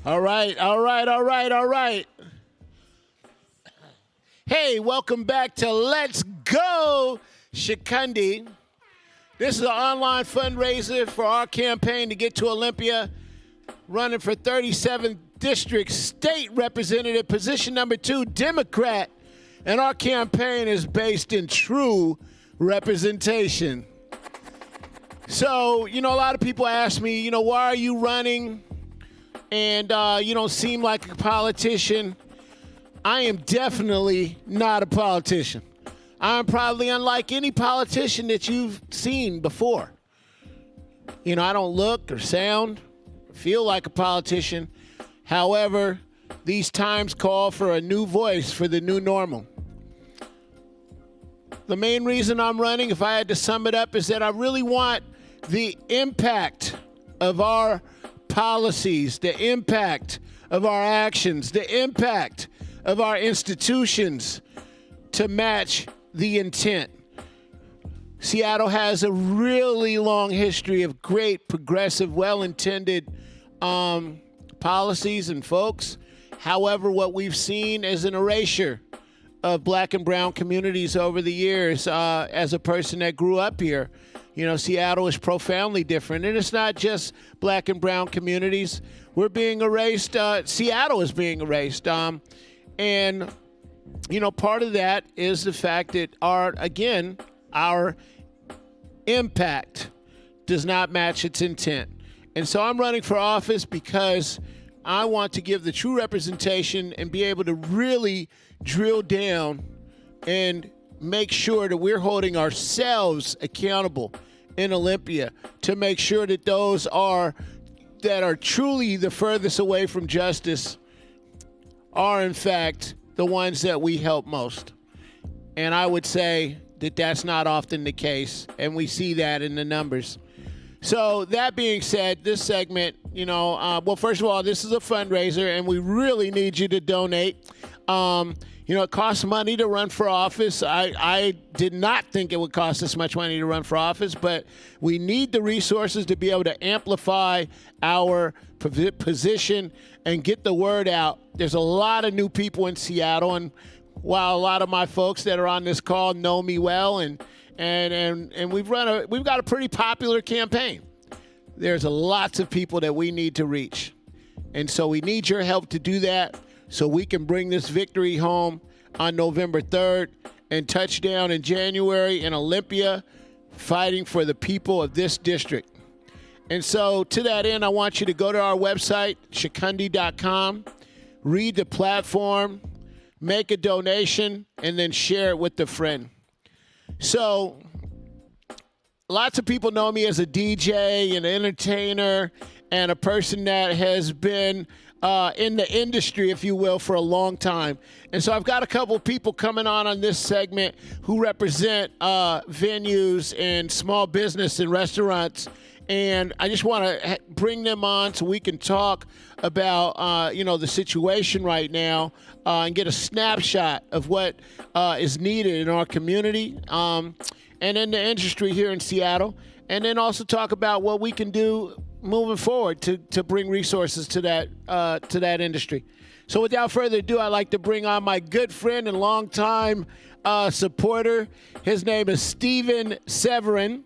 All right, all right, all right, all right. Hey, welcome back to Let's Go Chukundi. This is an online fundraiser for our campaign to get to Olympia, running for 37th District State Representative, position number 2, Democrat. And our campaign is based in true representation. So, a lot of people ask me, why are you running? And you don't seem like a politician. I am definitely not a politician. I'm probably unlike any politician that you've seen before. I don't look or sound or feel like a politician. However, these times call for a new voice for the new normal. The main reason I'm running, if I had to sum it up, is that I really want the impact of our policies, the impact of our actions, the impact of our institutions to match the intent. Seattle has a really long history of great, progressive, well-intended policies and folks. However, what we've seen is an erasure of black and brown communities over the years. As a person that grew up here, Seattle is profoundly different. And it's not just black and brown communities. We're being erased. Seattle is being erased. And part of that is the fact that our impact does not match its intent. And so I'm running for office because I want to give the true representation and be able to really drill down and make sure that we're holding ourselves accountable in Olympia to make sure that those that are truly the furthest away from justice are, in fact, the ones that we help most. And I would say that that's not often the case, and we see that in the numbers. So that being said, this segment, well, first of all, this is a fundraiser, and we really need you to donate. It costs money to run for office. I did not think it would cost this much money to run for office, but we need the resources to be able to amplify our position and get the word out. There's a lot of new people in Seattle, and while a lot of my folks that are on this call know me well, and we've got a pretty popular campaign, there's lots of people that we need to reach. And so we need your help to do that so we can bring this victory home on November 3rd and touchdown in January in Olympia, fighting for the people of this district. And so to that end, I want you to go to our website, chukundi.com, read the platform, make a donation, and then share it with a friend. So lots of people know me as a DJ, an entertainer, and a person that has been in the industry, if you will, for a long time. And so I've got a couple of people coming on this segment who represent venues and small business and restaurants. And I just want to bring them on so we can talk about, the situation right now and get a snapshot of what is needed in our community and in the industry here in Seattle. And then also talk about what we can do moving forward to bring resources to that industry. So without further ado, I'd like to bring on my good friend and longtime supporter. His name is Severin.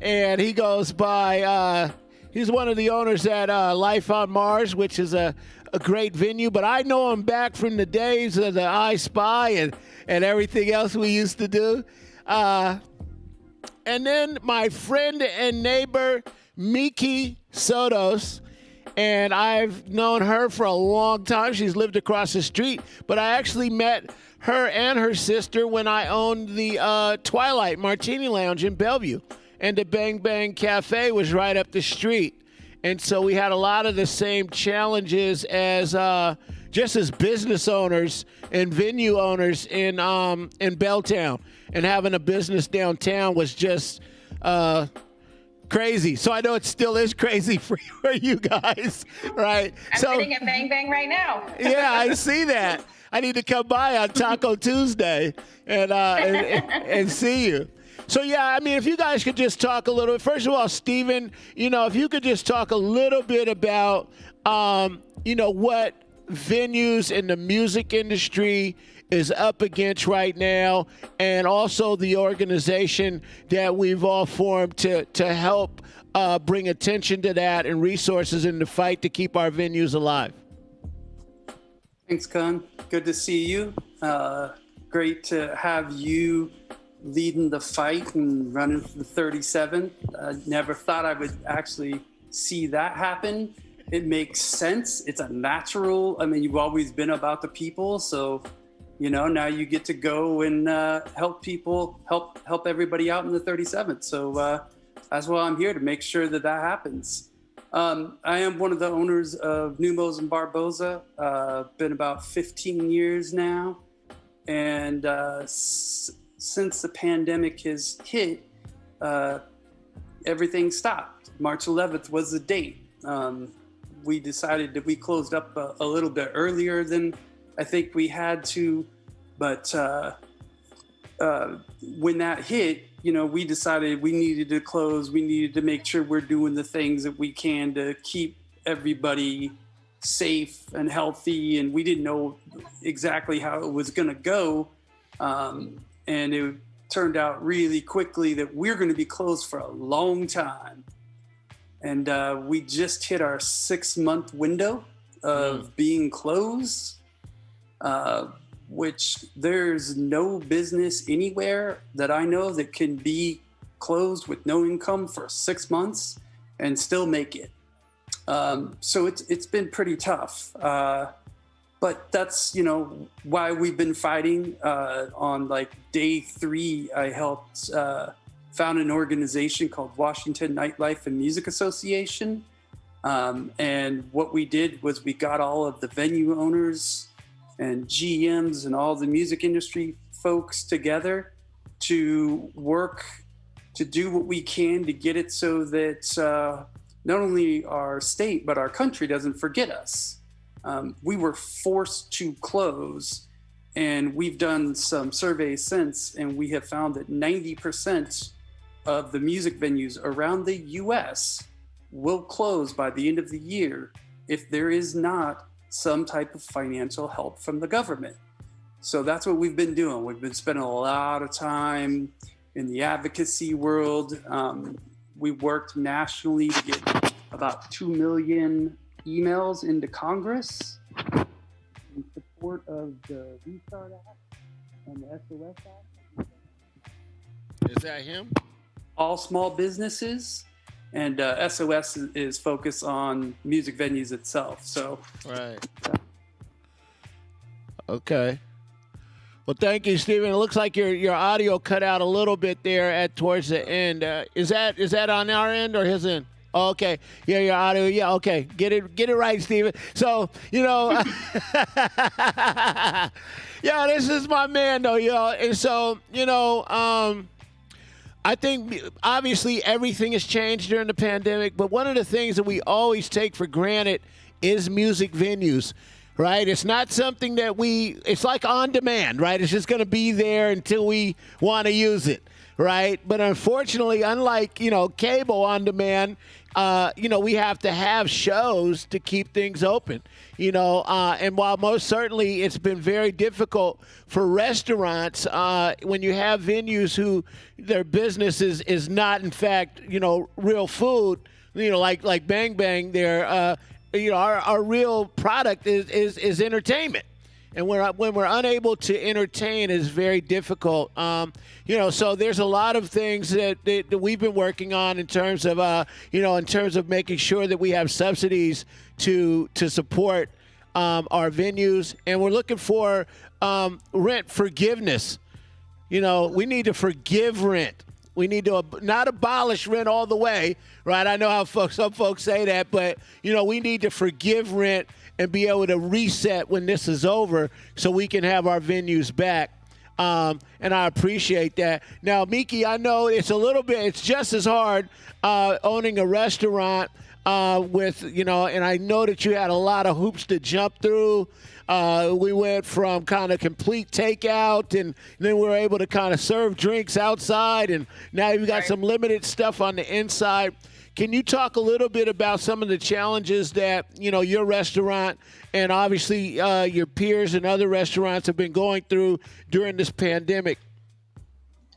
And he goes by, he's one of the owners at Life on Mars, which is a great venue. But I know him back from the days of the I Spy and everything else we used to do. And then my friend and neighbor, Miki Sodos. And I've known her for a long time. She's lived across the street. But I actually met her and her sister when I owned the Twilight Martini Lounge in Bellevue. And the Bang Bang Cafe was right up the street. And so we had a lot of the same challenges as just as business owners and venue owners in Belltown. And having a business downtown was just crazy. So I know it still is crazy for you guys, right? I'm sitting at Bang Bang right now. Yeah, I see that. I need to come by on Taco Tuesday and see you. So, yeah, I mean, if you guys could just talk a little, first of all, Steven, if you could just talk a little bit about, what venues in the music industry is up against right now, and also the organization that we've all formed to help bring attention to that and resources in the fight to keep our venues alive. Thanks, Kun. Good to see you. Great to have you leading the fight and running for the 37th. I never thought I would actually see that happen. It makes sense. It's a natural. I mean, you've always been about the people, so now you get to go and help people, help everybody out in the 37th. So that's why I'm here, to make sure that happens. I am one of the owners of Numos and Barboza. Been about 15 years now, and since the pandemic has hit, everything stopped. March 11th was the date. We decided that we closed up a little bit earlier than I think we had to, but when that hit, we decided we needed to close. We needed to make sure we're doing the things that we can to keep everybody safe and healthy, and we didn't know exactly how it was going to go. And it turned out really quickly that we're going to be closed for a long time. And we just hit our 6-month window of being closed, which there's no business anywhere that I know that can be closed with no income for 6 months and still make it. So it's been pretty tough. But that's, why we've been fighting. On day 3, I helped found an organization called Washington Nightlife and Music Association. And what we did was we got all of the venue owners and GMs and all the music industry folks together to work to do what we can to get it so that not only our state, but our country doesn't forget us. We were forced to close, and we've done some surveys since, and we have found that 90% of the music venues around the US will close by the end of the year if there is not some type of financial help from the government. So that's what we've been doing. We've been spending a lot of time in the advocacy world. We worked nationally to get about 2 million emails into Congress in support of the Restart Act and the SOS Act. Is that him? All small businesses, and SOS is focused on music venues itself. So, right. Okay. Well, thank you, Steven. It looks like your audio cut out a little bit there towards the end. Is that on our end or his end? Oh, okay. Yeah, your audio. Yeah, okay. Get it right, Steven. So, yeah, this is my man, though, And so, I think obviously everything has changed during the pandemic, but one of the things that we always take for granted is music venues, right? It's not something that it's like on demand, right? It's just going to be there until we want to use it, right? But unfortunately, unlike, cable on demand, we have to have shows to keep things open, and while most certainly it's been very difficult for restaurants, when you have venues who their business is not, in fact, real food, like Bang Bang, our real product is entertainment. And when we're unable to entertain, it's very difficult. So there's a lot of things that we've been working on in terms of, in terms of making sure that we have subsidies to support our venues, and we're looking for rent forgiveness. We need to forgive rent. We need to not abolish rent all the way, right? I know how some folks say that, but, we need to forgive rent and be able to reset when this is over so we can have our venues back. And I appreciate that. Now, Miki, I know it's just as hard owning a restaurant with, and I know that you had a lot of hoops to jump through. We went from kind of complete takeout, and then we were able to kind of serve drinks outside, and now you've got some limited stuff on the inside. Can you talk a little bit about some of the challenges that, your restaurant and obviously your peers and other restaurants have been going through during this pandemic?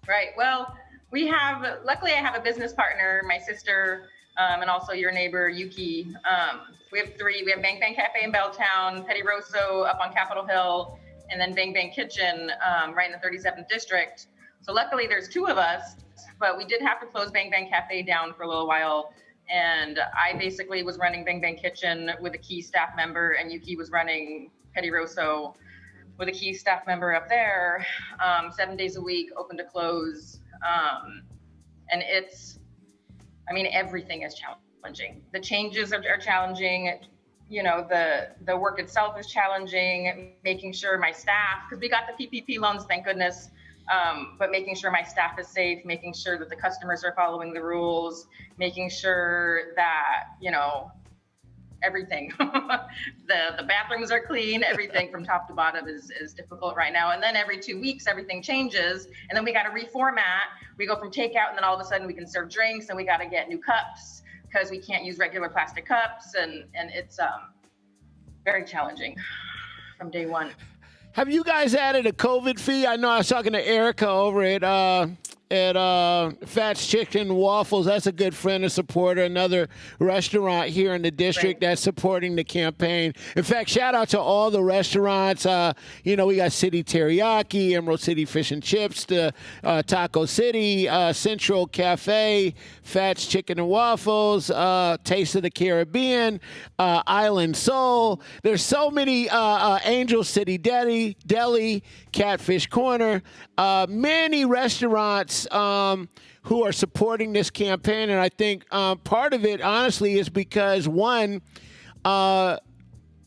Right. Well, luckily I have a business partner, my sister, and also your neighbor, Yuki. We have three. We have Bang Bang Cafe in Belltown, Petit Rosso up on Capitol Hill, and then Bang Bang Kitchen right in the 37th District. So luckily there's two of us, but we did have to close Bang Bang Cafe down for a little while. And I basically was running Bang Bang Kitchen with a key staff member, and Yuki was running Petit Rosso with a key staff member up there, 7 days a week, open to close. And everything is challenging. The changes are challenging. The work itself is challenging. Making sure my staff, because we got the PPP loans, thank goodness, but making sure my staff is safe, making sure that the customers are following the rules, making sure that, everything, the bathrooms are clean, everything from top to bottom is difficult right now. And then every 2 weeks, everything changes. And then we got to reformat. We go from takeout, and then all of a sudden we can serve drinks, and we got to get new cups because we can't use regular plastic cups. And it's very challenging from day one. Have you guys added a COVID fee? I know I was talking to Erica over at Fats Chicken Waffles. That's a good friend and supporter, another restaurant here in the district that's supporting the campaign. In fact, shout out to all the restaurants. We got City Teriyaki, Emerald City Fish and Chips, the Taco City, Central Cafe, Fats Chicken and Waffles, Taste of the Caribbean, Island Soul. There's so many, Angel City Deli, Catfish Corner, many restaurants who are supporting this campaign. And I think part of it, honestly, is because, one,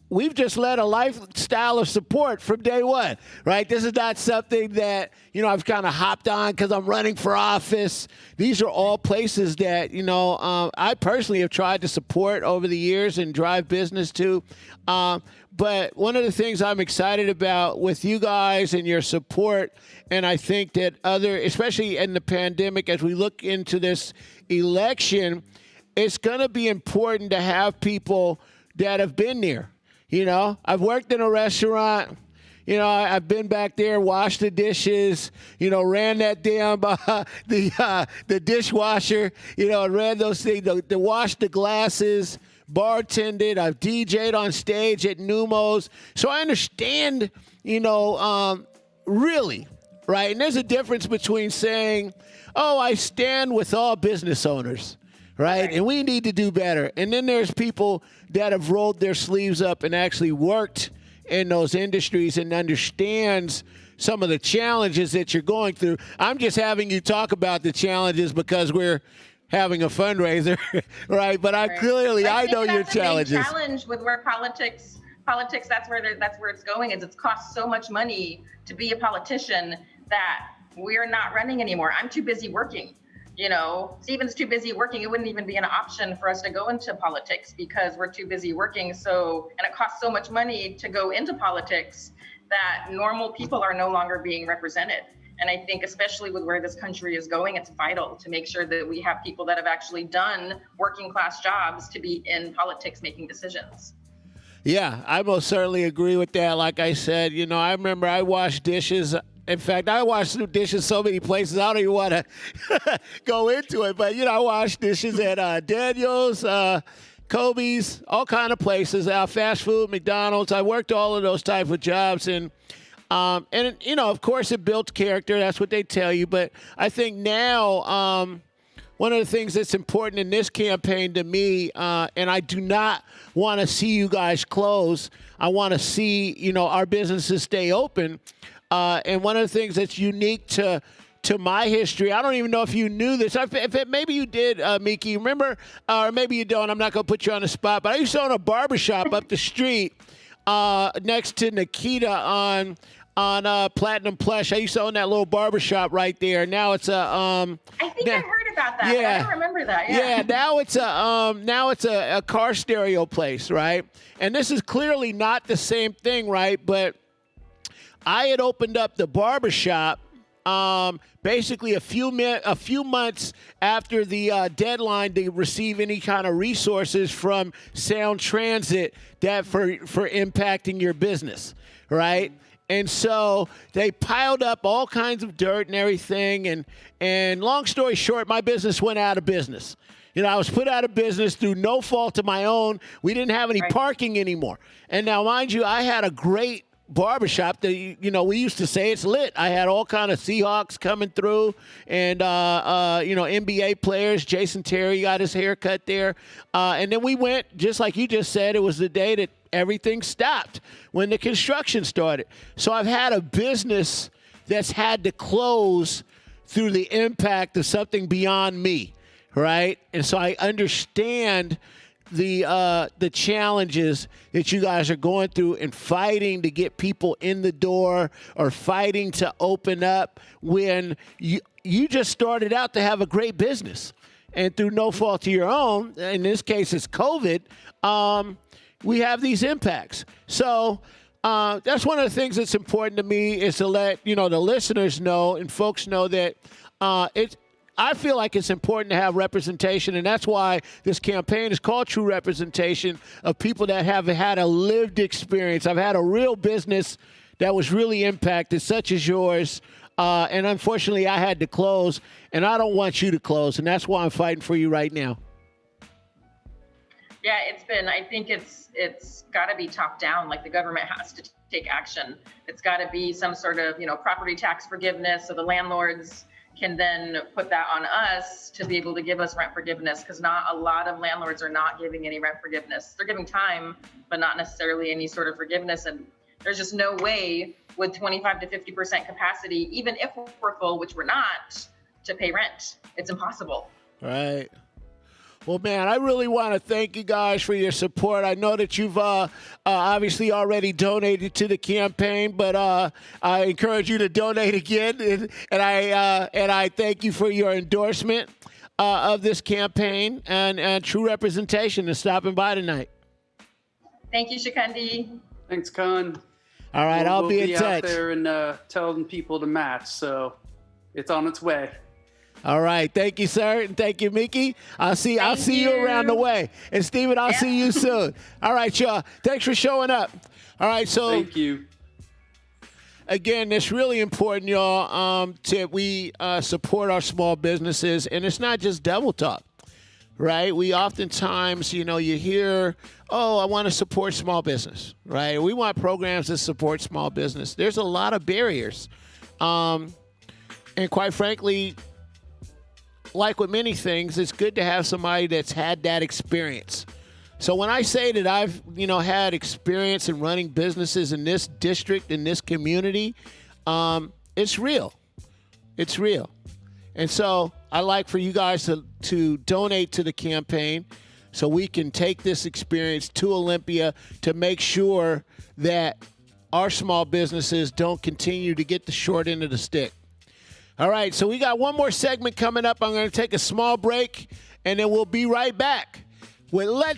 we've just led a lifestyle of support from day one, right? This is not something that, I've kind of hopped on because I'm running for office. These are all places that, I personally have tried to support over the years and drive business to. But one of the things I'm excited about with you guys and your support, and I think that especially in the pandemic, as we look into this election, it's going to be important to have people that have been there. I've worked in a restaurant. I've been back there, washed the dishes, ran that damn, the dishwasher, ran those things, to wash the glasses, bartended. I've DJ'd on stage at Numos. So I understand, really, right? And there's a difference between saying, oh, I stand with all business owners, right? And we need to do better. And then there's people that have rolled their sleeves up and actually worked in those industries and understands some of the challenges that you're going through. I'm just having you talk about the challenges because we're having a fundraiser, right? But I know your challenges. The challenge with where politics, that's where it's going. Is it's cost so much money to be a politician that we're not running anymore. I'm too busy working. Stephen's too busy working. It wouldn't even be an option for us to go into politics because we're too busy working. So, and it costs so much money to go into politics that normal people are no longer being represented. And I think especially with where this country is going, it's vital to make sure that we have people that have actually done working class jobs to be in politics making decisions. Yeah, I most certainly agree with that. Like I said, I remember I washed dishes. In fact, I wash dishes so many places, I don't even want to go into it. But, I wash dishes at Daniel's, Kobe's, all kind of places, fast food, McDonald's. I worked all of those type of jobs. And of course, it built character. That's what they tell you. But I think now one of the things that's important in this campaign to me, and I do not want to see you guys close. I want to see, our businesses stay open. And one of the things that's unique to my history, I don't even know if you knew this. Maybe you did, Miki. Remember, or maybe you don't. I'm not going to put you on the spot. But I used to own a barbershop up the street next to Nikita on on Platinum Plush. I used to own that little barbershop right there. Now it's a I think I heard about that. Yeah. But I don't remember that. yeah. Now it's a car stereo place, right? And this is clearly not the same thing, right? But I had opened up the barbershop basically a few months after the deadline to receive any kind of resources from Sound Transit that for impacting your business, right? And so they piled up all kinds of dirt and everything. And long story short, my business went out of business. You know, I was put out of business through no fault of my own. We didn't have any parking anymore. And now, mind you, I had a great barbershop that, you know, we used to say it's lit. I had all kind of Seahawks coming through and, you know, NBA players. Jason Terry got his hair cut there. And then we went, just like you just said, it was the day that everything stopped when the construction started. So I've had a business that's had to close through the impact of something beyond me, right? And so I understand the challenges that you guys are going through and fighting to get people in the door or fighting to open up when you just started out to have a great business. And through no fault of your own, in this case it's COVID, we have these impacts. So that's one of the things that's important to me is to let, you know, the listeners know and folks know that I feel like it's important to have representation, and that's why this campaign is called True Representation of people that have had a lived experience. I've had a real business that was really impacted, such as yours, and unfortunately I had to close, and I don't want you to close, and that's why I'm fighting for you right now. Yeah, I think it's got to be top down. Like the government has to take action. It's got to be some sort of, you know, property tax forgiveness so the landlords can then put that on us to be able to give us rent forgiveness, because not a lot of landlords are not giving any rent forgiveness. They're giving time, but not necessarily any sort of forgiveness. And there's just no way with 25 to 50% capacity, even if we're full, which we're not, to pay rent. It's impossible. Right. Well, man, I really want to thank you guys for your support. I know that you've obviously already donated to the campaign, but I encourage you to donate again, and I thank you for your endorsement of this campaign and True Representation and stopping by tonight. Thank you, Chukundi. Thanks, Con. All right, I'll be in touch. We'll be out there and telling people to match, so it's on its way. All right. Thank you, sir. And thank you, Miki. I'll see you around the way. And Steven, I'll see you soon. All right, y'all. Thanks for showing up. All right. So thank you. Again, it's really important, y'all, we support our small businesses. And it's not just double talk, right? We oftentimes, you know, you hear, oh, I want to support small business, right? We want programs that support small business. There's a lot of barriers. And quite frankly, like with many things, it's good to have somebody that's had that experience. So when I say that I've, you know, had experience in running businesses in this district, in this community, it's real. It's real. And so I like for you guys to donate to the campaign so we can take this experience to Olympia to make sure that our small businesses don't continue to get the short end of the stick. All right, so we got one more segment coming up. I'm going to take a small break, and then we'll be right back with Let's